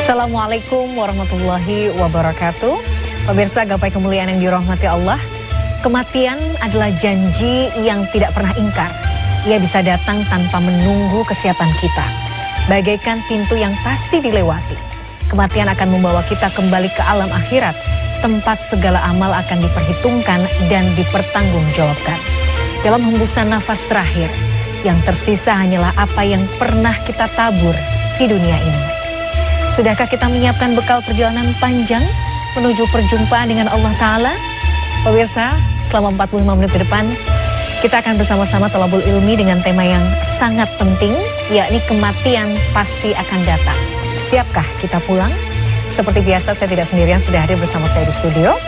Assalamualaikum warahmatullahi wabarakatuh. Pemirsa gapai kemuliaan yang dirahmati Allah, kematian adalah janji yang tidak pernah ingkar. Ia bisa datang tanpa menunggu kesiapan kita. Bagaikan pintu yang pasti dilewati. Kematian akan membawa kita kembali ke alam akhirat, tempat segala amal akan diperhitungkan dan dipertanggungjawabkan. Dalam hembusan nafas terakhir, yang tersisa hanyalah apa yang pernah kita tabur di dunia ini. Sudahkah kita menyiapkan bekal perjalanan panjang menuju perjumpaan dengan Allah Ta'ala? Pemirsa, selama 45 menit ke depan, kita akan bersama-sama talabul ilmi dengan tema yang sangat penting, yakni kematian pasti akan datang. Siapkah kita pulang? Seperti biasa, saya tidak sendirian, sudah hadir bersama saya di studio.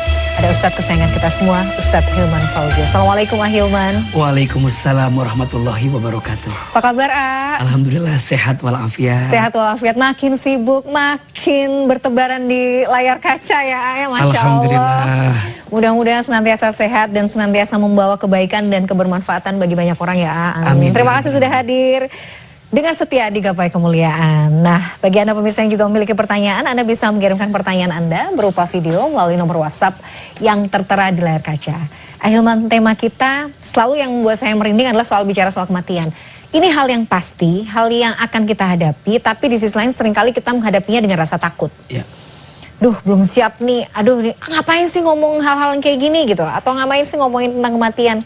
Ada Ustadz kesayangan kita semua, Ustadz Hilman Fauzi. Assalamualaikum Hilman. Waalaikumsalam warahmatullahi wabarakatuh. Apa kabar, A? Alhamdulillah sehat walafiat. Sehat walafiat, makin sibuk, makin bertebaran di layar kaca ya, Masya Alhamdulillah. Allah. Mudah-mudahan senantiasa sehat dan senantiasa membawa kebaikan dan kebermanfaatan bagi banyak orang ya, A. Amin. Terima kasih sudah hadir dengan setia di Gapai Kemuliaan. Nah, bagi Anda pemirsa yang juga memiliki pertanyaan, Anda bisa mengirimkan pertanyaan Anda berupa video melalui nomor WhatsApp yang tertera di layar kaca. Hilman, tema kita selalu yang membuat saya merinding adalah bicara soal kematian. Ini hal yang pasti, hal yang akan kita hadapi, tapi di sisi lain seringkali kita menghadapinya dengan rasa takut. Ya. Duh, belum siap nih, ngapain sih ngomong hal-hal yang kayak gini gitu, atau ngapain sih ngomongin tentang kematian.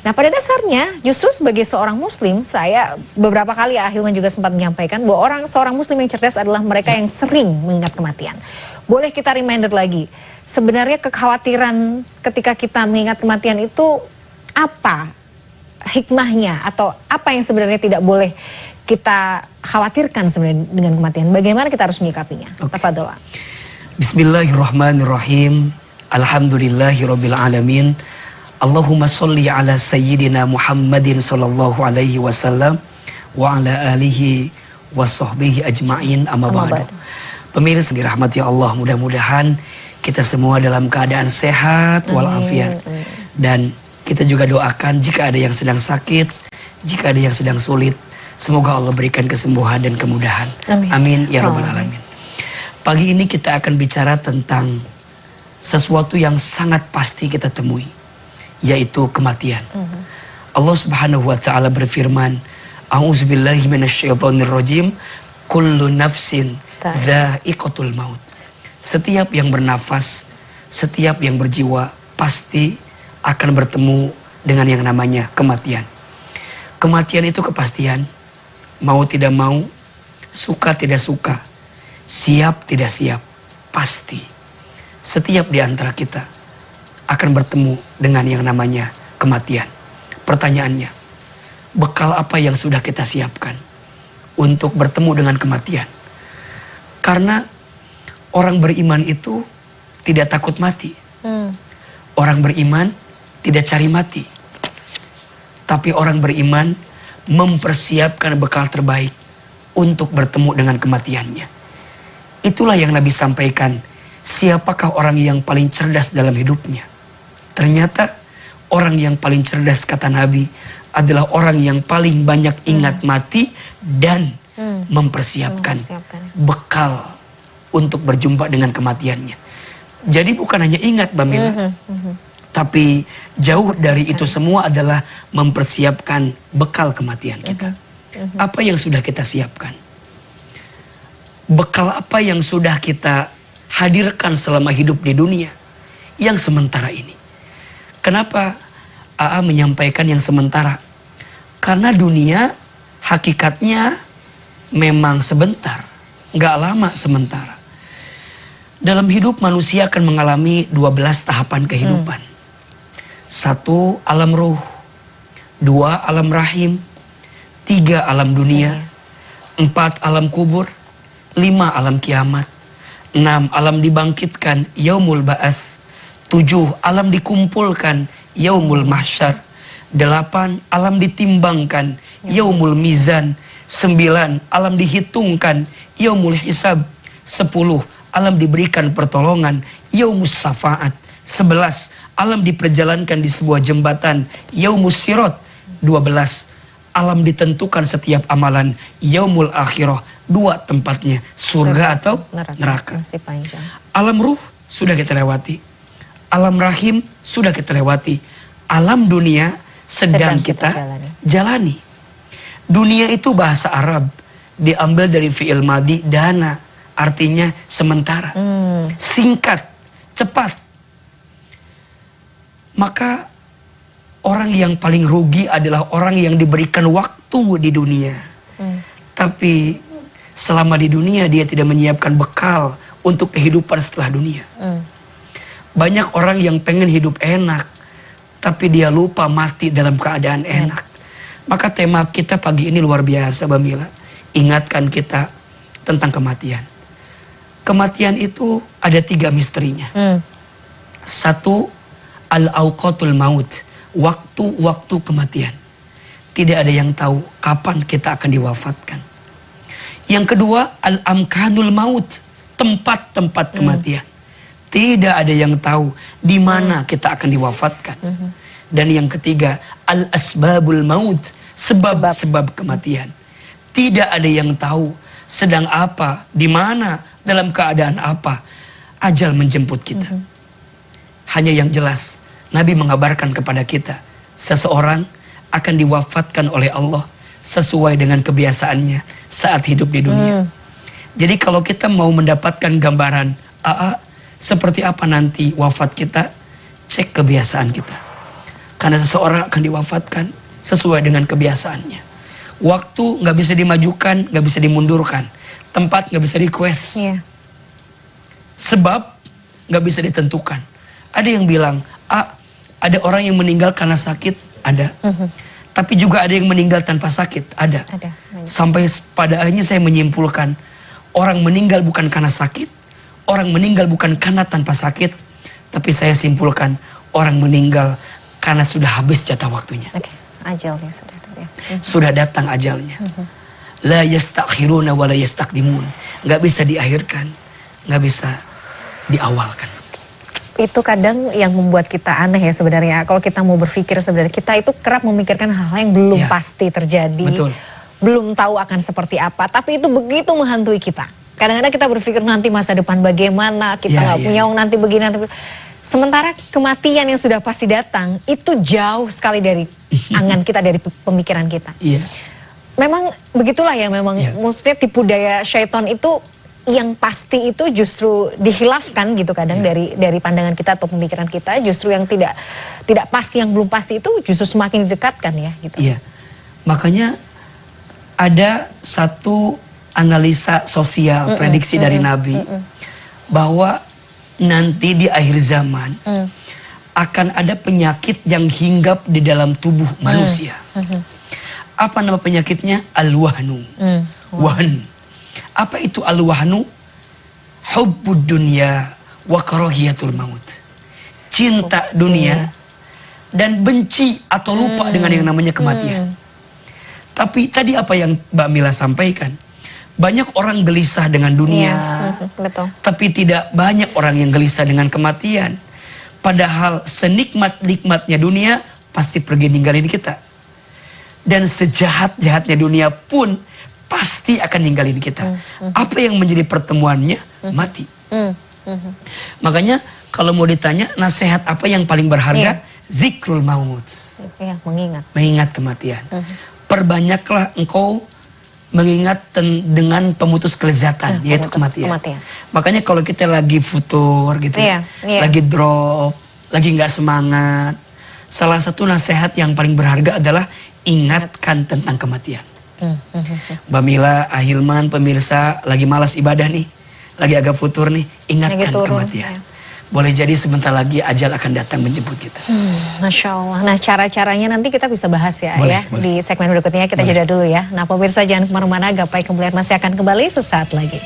Nah, pada dasarnya justru sebagai seorang muslim, saya beberapa kali Hilman juga sempat menyampaikan bahwa seorang muslim yang cerdas adalah mereka yang sering mengingat kematian. Boleh kita reminder lagi, sebenarnya kekhawatiran ketika kita mengingat kematian itu apa hikmahnya, atau apa yang sebenarnya tidak boleh kita khawatirkan sebenarnya dengan kematian, bagaimana kita harus menyikapinya? Tafadhol. Bismillahirrahmanirrahim. Alhamdulillahirabbil alamin. Allahumma sholli ala sayyidina Muhammadin sallallahu alaihi wasallam wa ala alihi wa sahbihi ajma'in, amma ba'du. Pemirsa dirahmati Allah, mudah-mudahan kita semua dalam keadaan sehat walafiat. Dan kita juga doakan jika ada yang sedang sakit, jika ada yang sedang sulit, semoga Allah berikan kesembuhan dan kemudahan. Amin ya rabbal alamin. Pagi ini kita akan bicara tentang sesuatu yang sangat pasti kita temui, yaitu kematian. Allah Subhanahu wa taala berfirman, A'udzubillahi minasyaitonirrajim, kullu nafsin dha'iqatul maut. Setiap yang bernafas, setiap yang berjiwa pasti akan bertemu dengan yang namanya kematian. Kematian itu kepastian, mau tidak mau, suka tidak suka, siap tidak siap, pasti. Setiap di antara kita akan bertemu dengan yang namanya kematian. Pertanyaannya, bekal apa yang sudah kita siapkan untuk bertemu dengan kematian? Karena orang beriman itu tidak takut mati. Orang beriman tidak cari mati. Tapi orang beriman mempersiapkan bekal terbaik untuk bertemu dengan kematiannya. Itulah yang Nabi sampaikan, siapakah orang yang paling cerdas dalam hidupnya? Ternyata orang yang paling cerdas, kata Nabi, adalah orang yang paling banyak ingat mati dan mempersiapkan bekal untuk berjumpa dengan kematiannya. Jadi bukan hanya ingat, Mbak Mila, tapi jauh dari itu semua adalah mempersiapkan bekal kematian kita. Apa yang sudah kita siapkan? Bekal apa yang sudah kita hadirkan selama hidup di dunia yang sementara ini? Kenapa AA menyampaikan yang sementara? Karena dunia hakikatnya memang sebentar, nggak lama sementara. Dalam hidup manusia akan mengalami 12 tahapan kehidupan. 1, alam ruh. 2, alam rahim. 3, alam dunia. 4, alam kubur. 5, alam kiamat. 6, alam dibangkitkan, yaumul ba'ats. 7, alam dikumpulkan, yaumul mahsyar. 8, alam ditimbangkan, yaumul mizan. 9, alam dihitungkan, yaumul hisab. 10, alam diberikan pertolongan, yaumus syafaat. 11. Alam diperjalankan di sebuah jembatan. Yaumus Sirat. 12. Alam ditentukan setiap amalan. Yaumul Akhirah. 2 tempatnya. Surga atau neraka. Masih panjang. Alam ruh sudah kita lewati. Alam rahim sudah kita lewati. Alam dunia sedang kita jalani. Dunia itu bahasa Arab. Diambil dari fi'il madi dana. Artinya sementara. Singkat. Cepat. Maka orang yang paling rugi adalah orang yang diberikan waktu di dunia. Tapi selama di dunia dia tidak menyiapkan bekal untuk kehidupan setelah dunia. Banyak orang yang pengen hidup enak, tapi dia lupa mati dalam keadaan enak. Maka tema kita pagi ini luar biasa, Mbak Mila. Ingatkan kita tentang kematian. Kematian itu ada 3 misterinya. 1, al-auqatul maut. Waktu-waktu kematian. Tidak ada yang tahu kapan kita akan diwafatkan. Yang kedua, al-amkanul maut. Tempat-tempat kematian. Tidak ada yang tahu di mana kita akan diwafatkan. Dan yang ketiga, al-asbabul maut. Sebab-sebab kematian. Tidak ada yang tahu sedang apa, di mana, dalam keadaan apa ajal menjemput kita. Hanya yang jelas, Nabi mengabarkan kepada kita, seseorang akan diwafatkan oleh Allah sesuai dengan kebiasaannya saat hidup di dunia. Jadi kalau kita mau mendapatkan gambaran seperti apa nanti wafat kita, cek kebiasaan kita. Karena seseorang akan diwafatkan sesuai dengan kebiasaannya. Waktu gak bisa dimajukan, gak bisa dimundurkan. Tempat gak bisa request. Sebab gak bisa ditentukan. Ada yang bilang, ada orang yang meninggal karena sakit, ada. Tapi juga ada yang meninggal tanpa sakit, ada. Sampai pada akhirnya saya menyimpulkan, orang meninggal bukan karena sakit, orang meninggal bukan karena tanpa sakit, tapi saya simpulkan, orang meninggal karena sudah habis jatah waktunya. Ajalnya sudah. Sudah datang ajalnya. La yastakhiruna wa la yastaqdimun. Gak bisa diakhirkan, gak bisa diawalkan. Itu kadang yang membuat kita aneh ya sebenarnya. Kalau kita mau berpikir sebenarnya, kita itu kerap memikirkan hal-hal yang belum pasti terjadi. Betul. Belum tahu akan seperti apa, tapi itu begitu menghantui kita. Kadang-kadang kita berpikir nanti masa depan bagaimana, kita gak punya uang nanti begini, nanti begini. Sementara kematian yang sudah pasti datang, itu jauh sekali dari angan kita, dari pemikiran kita. Memang begitulah ya, memang maksudnya tipu daya syaitan itu yang pasti itu justru dihilafkan gitu kadang dari pandangan kita atau pemikiran kita, justru yang tidak pasti, yang belum pasti itu justru semakin didekatkan ya gitu. Makanya ada satu analisa sosial prediksi dari Nabi bahwa nanti di akhir zaman akan ada penyakit yang hinggap di dalam tubuh manusia. Apa nama penyakitnya? Al-wahnu. Wahn. Apa itu al-wahnu? Hubbud dunya wa karahiyatul maut. Cinta dunia dan benci atau lupa dengan yang namanya kematian. Tapi tadi apa yang Mbak Mila sampaikan, banyak orang gelisah dengan dunia, betul. Tapi tidak banyak orang yang gelisah dengan kematian. Padahal senikmat-nikmatnya dunia pasti pergi ninggalin kita. Dan sejahat-jahatnya dunia pun pasti akan ninggalin kita. Apa yang menjadi pertemuannya? Mati. Makanya kalau mau ditanya nasihat apa yang paling berharga? Zikrul maut. Mengingat kematian. Perbanyaklah engkau mengingat dengan pemutus kelezatan, yaitu kematian. Makanya kalau kita lagi futur gitu, lagi drop, lagi nggak semangat, salah satu nasihat yang paling berharga adalah ingatkan tentang kematian. Mbak Mila, Ahilman, pemirsa lagi malas ibadah nih, lagi agak futur nih, ingatkan kematian. Boleh jadi sebentar lagi ajal akan datang menjemput kita. Masya Allah. Nah, cara-caranya nanti kita bisa bahas ya, boleh. Di segmen berikutnya. Kita jeda dulu ya. Nah, pemirsa jangan kemana-mana, Gapai Kemuliaan masih akan kembali sesaat lagi.